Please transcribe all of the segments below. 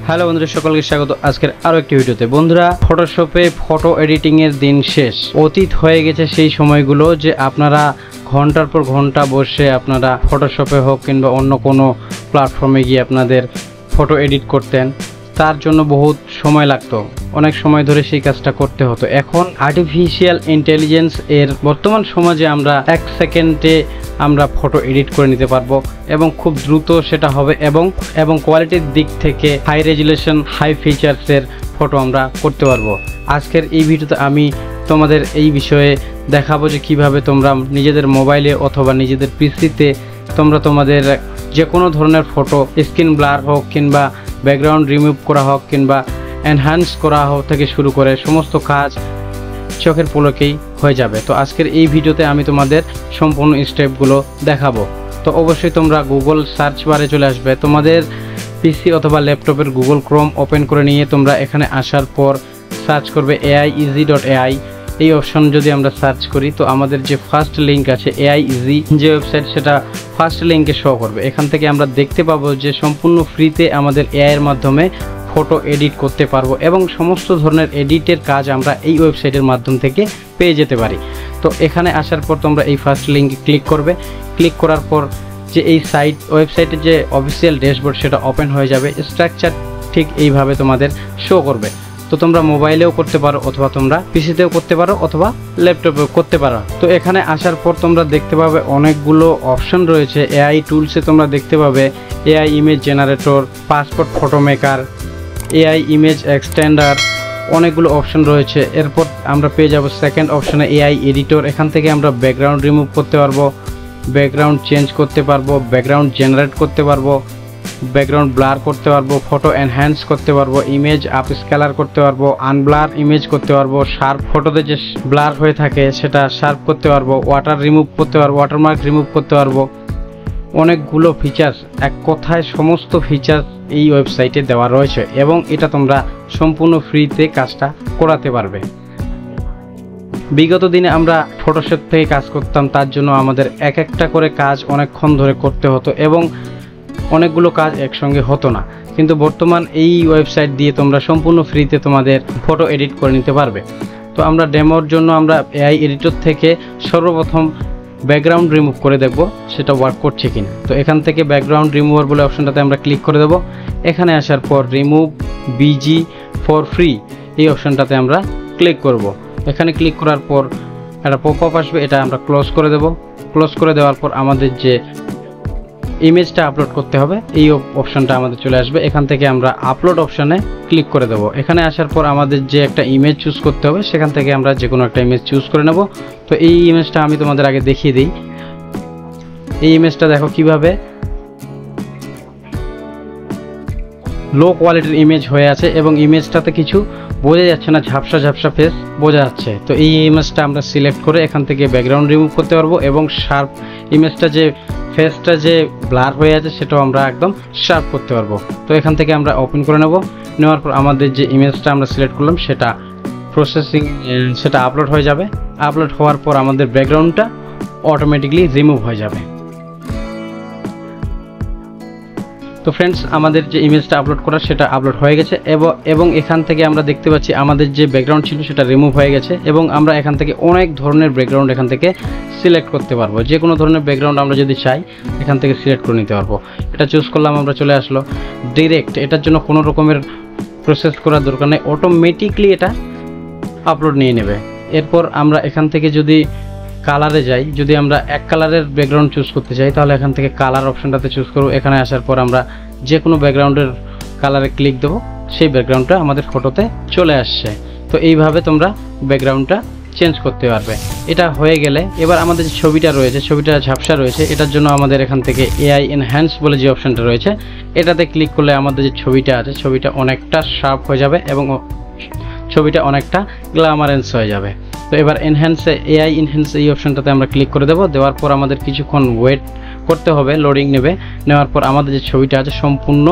Hello বন্ধুরা, সকলকে স্বাগত আজকের আরো একটি ভিডিওতে। বন্ধুরা, ফটোশপে ফটো এডিটিং এর দিন শেষ, অতীত হয়ে গেছে সেই সময়গুলো যে আপনারা ঘন্টার পর ঘন্টা বসে আপনারা ফটোশপে হোক কিংবা অন্য কোনো প্ল্যাটফর্মে গিয়ে আপনাদের ফটো এডিট করতেন। তার জন্য বহুত সময় লাগতো, অনেক সময় ধরে সেই কাজটা করতে হতো। এখন আর্টিফিশিয়াল ইন্টেলিজেন্স এর বর্তমান সমাজে আমরা 1 সেকেন্ডে আমরা ফটো এডিট করে নিতে পারবো এবং খুব দ্রুত সেটা হবে এবং কোয়ালিটির দিক থেকে হাই রেজুলেশন হাই ফিচার্সের ফটো আমরা করতে পারবো। আজকের এই ভিডিওতে আমি তোমাদের এই বিষয়ে দেখাবো যে কিভাবে তোমরা নিজেদের মোবাইলে অথবা নিজেদের পিসিতে তোমরা তোমাদের যে কোনো ধরনের ফটো স্ক্রিন ব্লার হোক কিংবা ব্যাকগ্রাউন্ড রিমুভ করা হোক কিংবা এনহ্যান্স করা হোক থেকে শুরু করে সমস্ত কাজ চোখের পলকেই হয়ে যাবে। তো আজকের এই ভিডিওতে আমি তোমাদের সম্পূর্ণ স্টেপগুলো দেখাবো। তো অবশ্যই তোমরা গুগল সার্চ বারে চলে আসবে, তোমাদের পিসি অথবা ল্যাপটপের গুগল ক্রোম ওপেন করে নিয়ে তোমরা এখানে আসার পর সার্চ করবে aiEasy.ai। এই অপশন যদি আমরা সার্চ করি তো আমাদের যে ফার্স্ট লিঙ্ক আছে AIEasy যে ওয়েবসাইট, সেটা ফার্স্ট লিঙ্কে শো করবে। এখান থেকে আমরা দেখতে পাবো যে সম্পূর্ণ ফ্রিতে আমাদের AI এর মাধ্যমে ফটো এডিট করতে পারবো এবং সমস্ত ধরনের এডিটের কাজ আমরা এই ওয়েবসাইটের মাধ্যম থেকে পেয়ে যেতে পারি। তো এখানে আসার পর তোমরা এই ফার্স্ট লিঙ্কে ক্লিক করবে। ক্লিক করার পর যে এই ওয়েবসাইটের যে অফিসিয়াল ড্যাশবোর্ড সেটা ওপেন হয়ে যাবে। স্ট্রাকচার ঠিক এইভাবে তোমাদের শো করবে। তো তোমরা মোবাইলেও করতে পারো অথবা তোমরা পিসিতেও করতে পারো অথবা ল্যাপটপেও করতে পারো। তো এখানে আসার পর তোমরা দেখতে পাবে অনেকগুলো অপশন রয়েছে। AI টুলসে তোমরা দেখতে পাবে AI image generator, passport photo maker, AI image extender, অনেকগুলো অপশন রয়েছে। এরপর আমরা পেয়ে যাব সেকেন্ড অপশনে AI এডিটর। এখান থেকে আমরা ব্যাকগ্রাউন্ড রিমুভ করতে পারবো, ব্যাকগ্রাউন্ড চেঞ্জ করতে পারবো, ব্যাকগ্রাউন্ড জেনারেট করতে পারবো, ব্যাকগ্রাউন্ড ব্লার করতে পারবো, ফটো এনহ্যান্স করতে পারবো, ইমেজ আপ স্কেলার করতে পারবো, আনব্লার ইমেজ করতে পারবো, শার্প ফটোতে যে ব্লার হয়ে থাকে সেটা শার্প করতে পারবো, ওয়াটার রিমুভ করতে পারবো, ওয়াটারমার্ক রিমুভ করতে পারবো। অনেকগুলো ফিচার্স, এক কথায় সমস্ত ফিচার্স এই ওয়েবসাইটে দেওয়া রয়েছে এবং এটা তোমরা সম্পূর্ণ ফ্রিতে কাজটা করাতে পারবে। বিগত দিনে আমরা ফটোশপ থেকে কাজ করতাম, তার জন্য আমাদের একটা করে কাজ অনেকক্ষণ ধরে করতে হতো এবং অনেকগুলো কাজ একসঙ্গে হতো না। কিন্তু বর্তমান এই ওয়েবসাইট দিয়ে তোমরা সম্পূর্ণ ফ্রিতে তোমাদের ফটো এডিট করে নিতে পারবে। তো আমরা ডেমোর জন্য আমরা AI এডিটর থেকে সর্বপ্রথম ব্যাকগ্রাউন্ড রিমুভ করে দেখব সেটা ওয়ার্ক করছে কিনা। তো এখান থেকে ব্যাকগ্রাউন্ড রিমুভার বলে অপশনটাতে আমরা ক্লিক করে দেব। এখানে আসার পর রিমুভ BG ফর ফ্রি এই অপশনটাতে আমরা ক্লিক করব। এখানে ক্লিক করার পর একটা পপআপ আসবে, এটা আমরা ক্লোজ করে দেব। ক্লোজ করে দেওয়ার পর আমাদের যে ইমেজটা আপলোড করতে হবে এই অপশনটা আমাদের চলে আসবে। এখান থেকে আমরা আপলোড অপশনে ক্লিক করে দেব। এখানে আসার পর আমাদের যে একটা ইমেজ চুজ করতে হবে, সেখান থেকে আমরা যে কোনো একটা ইমেজ চুজ করে নেব। তো এই ইমেজটা আমি তোমাদের আগে দেখিয়ে দিই। এই ইমেজটা দেখো কিভাবে লো কোয়ালিটির ইমেজ হয়ে আছে এবং ইমেজটাতে কিছু বোঝা যাচ্ছে না, ঝাপসা ঝাপসা ফেস বোঝা যাচ্ছে। তো এই ইমেজটা আমরা সিলেক্ট করে এখান থেকে ব্যাকগ্রাউন্ড রিমুভ করতে পারবো এবং শার্প ইমেজটা যে ফেসটা যে ব্লার হয়ে আছে সেটাও আমরা একদম শার্প করতে পারবো। তো এখান থেকে আমরা ওপেন করে নেওয়ার পর আমাদের যে ইমেজটা আমরা সিলেক্ট করলাম সেটা প্রসেসিং, সেটা আপলোড হয়ে যাবে। আপলোড হওয়ার পর আমাদের ব্যাকগ্রাউন্ডটা অটোমেটিকলি রিমুভ হয়ে যাবে। তো ফ্রেন্ডস, আমাদের যে ইমেজটা আপলোড করা সেটা আপলোড হয়ে গেছে এবং এখান থেকে আমরা দেখতে পাচ্ছি আমাদের যে ব্যাকগ্রাউন্ড ছিল সেটা রিমুভ হয়ে গেছে এবং আমরা এখান থেকে অনেক ধরনের ব্যাকগ্রাউন্ড এখান থেকে সিলেক্ট করতে পারবো। যে কোনো ধরনের ব্যাকগ্রাউন্ড আমরা যদি চাই এখান থেকে সিলেক্ট করে নিতে পারবো। এটা চুজ করলাম, আমরা চলে আসলো ডিরেক্ট। এটার জন্য কোনো রকমের প্রসেস করার দরকার নেই, অটোমেটিকলি এটা আপলোড নিয়ে নেবে। এরপর আমরা এখান থেকে যদি কালারে যাই, যদি আমরা এক কালারের ব্যাকগ্রাউন্ড চুজ করতে চাই তাহলে এখান থেকে কালার অপশনটাতে চুজ করব। এখানে আসার পর আমরা যে কোনো ব্যাকগ্রাউন্ডের কালারে ক্লিক দেবো, সেই ব্যাকগ্রাউন্ডটা আমাদের ফটোতে চলে আসছে। তো এইভাবে তোমরা ব্যাকগ্রাউন্ডটা চেঞ্জ করতে পারবে। এটা হয়ে গেলে এবার আমাদের যে ছবিটা রয়েছে, ছবিটা ঝাপসা রয়েছে, এটার জন্য আমাদের এখান থেকে AI এনহ্যান্স বলে যে অপশনটা রয়েছে এটাতে ক্লিক করলে আমাদের যে ছবিটা আছে ছবিটা অনেকটা শার্প হয়ে যাবে এবং ছবিটা অনেকটা গ্ল্যামারেন্স হয়ে যাবে। তো এবার AI এনহ্যান্স এই অপশনটাতে আমরা ক্লিক করে দেবো। দেওয়ার পর আমাদের কিছুক্ষণ ওয়েট করতে হবে, লোডিং নেবে। নেওয়ার পর আমাদের যে ছবিটা আছে সম্পূর্ণ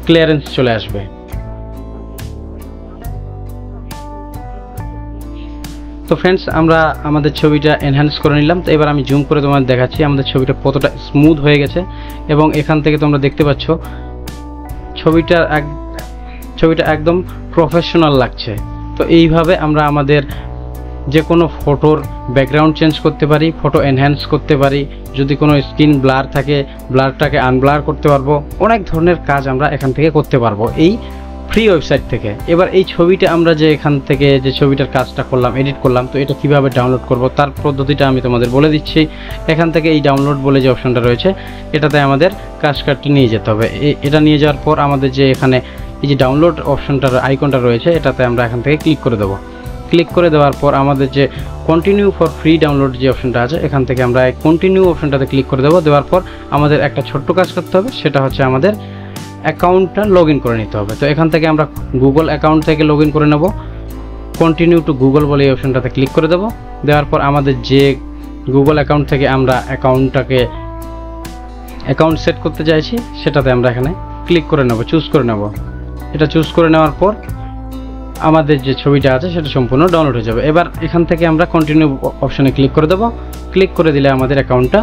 ক্লিয়ারেন্স চলে আসবে। তো ফ্রেন্ডস, আমরা আমাদের ছবিটা এনহ্যান্স করে নিলাম। তো এবার আমি জুম করে তোমাদের দেখাচ্ছি আমাদের ছবিটা কতটা স্মুথ হয়ে গেছে এবং এখান থেকে তোমরা দেখতে পাচ্ছ ছবিটা একদম প্রফেশনাল লাগছে। তো এইভাবে আমরা আমাদের যে কোনো ফটোর ব্যাকগ্রাউন্ড চেঞ্জ করতে পারি, ফটো এনহ্যান্স করতে পারি, যদি কোনো স্ক্রিন ব্লার থাকে ব্লারটাকে আনব্লার করতে পারবো, অনেক ধরনের কাজ আমরা এখান থেকে করতে পারবো এই ফ্রি ওয়েবসাইট থেকে। এবার এই ছবিটা আমরা যে এখান থেকে যে ছবিটার কাজটা করলাম, এডিট করলাম, তো এটা কিভাবে ডাউনলোড করব তার পদ্ধতিটা আমি তোমাদের বলে দিচ্ছি। এখান থেকে এই ডাউনলোড বলে যে অপশনটা রয়েছে এটাতে আমাদের কাজটি নিয়ে যেতে হবে। এটা নিয়ে যাওয়ার পর আমাদের যে এখানে এই যে ডাউনলোড অপশনটার আইকনটা রয়েছে এটাতে আমরা এখান থেকে ক্লিক করে দেবো। ক্লিক করে দেওয়ার পর আমাদের যে কন্টিনিউ ফর ফ্রি ডাউনলোড যে অপশনটা আছে এখান থেকে আমরা এই কন্টিনিউ অপশনটাতে ক্লিক করে দেবো। দেওয়ার পর আমাদের একটা ছোট্ট কাজ করতে হবে, সেটা হচ্ছে আমাদের অ্যাকাউন্টটা লগ ইন করে নিতে হবে। তো এখান থেকে আমরা গুগল অ্যাকাউন্ট থেকে লগ ইন করে নেব। কন্টিনিউ টু গুগল বলে এই অপশনটাতে ক্লিক করে দেবো। দেওয়ার পর আমাদের যে গুগল অ্যাকাউন্ট থেকে আমরা অ্যাকাউন্ট সেট করতে চাইছি সেটাতে আমরা এখানে ক্লিক করে নেব, চুজ করে নেব। এটা চুজ করে নেওয়ার পর আমাদের যে ছবিটা আছে সেটা সম্পূর্ণ ডাউনলোড হয়ে যাবে। এবার এখান থেকে আমরা কন্টিনিউ অপশনে ক্লিক করে দেবো। ক্লিক করে দিলে আমাদের অ্যাকাউন্টটা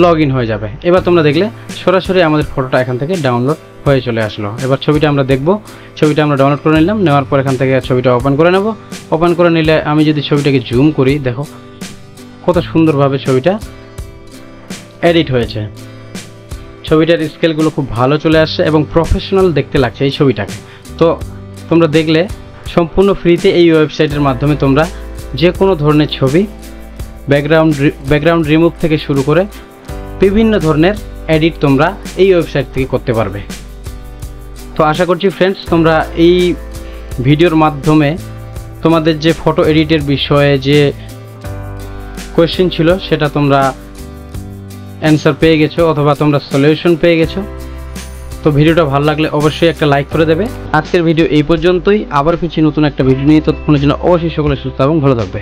লগ ইন হয়ে যাবে। এবার তোমরা দেখলে সরাসরি আমাদের ফটোটা এখান থেকে ডাউনলোড হয়ে চলে আসলো। এবার ছবিটা আমরা দেখব। ছবিটা আমরা ডাউনলোড করে নিলাম, নেওয়ার পর এখান থেকে ছবিটা ওপেন করে নেব। ওপেন করে নিলে আমি যদি ছবিটাকে জুম করি, দেখো কত সুন্দরভাবে ছবিটা এডিট হয়েছে। ছবিটার স্কেলগুলো খুব ভালো চলে আসছে এবং প্রফেশনাল দেখতে লাগছে এই ছবিটাকে। তো তোমরা দেখলে সম্পূর্ণ ফ্রিতে এই ওয়েবসাইটের মাধ্যমে তোমরা যে কোনো ধরনের ছবি ব্যাকগ্রাউন্ড রিমুভ থেকে শুরু করে বিভিন্ন ধরনের এডিট তোমরা এই ওয়েবসাইট থেকে করতে পারবে। তো আশা করছি ফ্রেন্ডস তোমরা এই ভিডিওর মাধ্যমে তোমাদের যে ফটো এডিটের বিষয়ে যে কোয়েশ্চেন ছিল সেটা তোমরা অ্যান্সার পেয়ে গেছো অথবা তোমরা সলিউশন পেয়ে গেছো। তো ভিডিওটা ভালো লাগলে অবশ্যই একটা লাইক করে দেবে। আজকের ভিডিও এই পর্যন্তই, আবার ফিরছি নতুন একটা ভিডিও নিয়ে। ততক্ষণের জন্য অবশ্যই সকলে সুস্থ এবং ভালো থাকবে।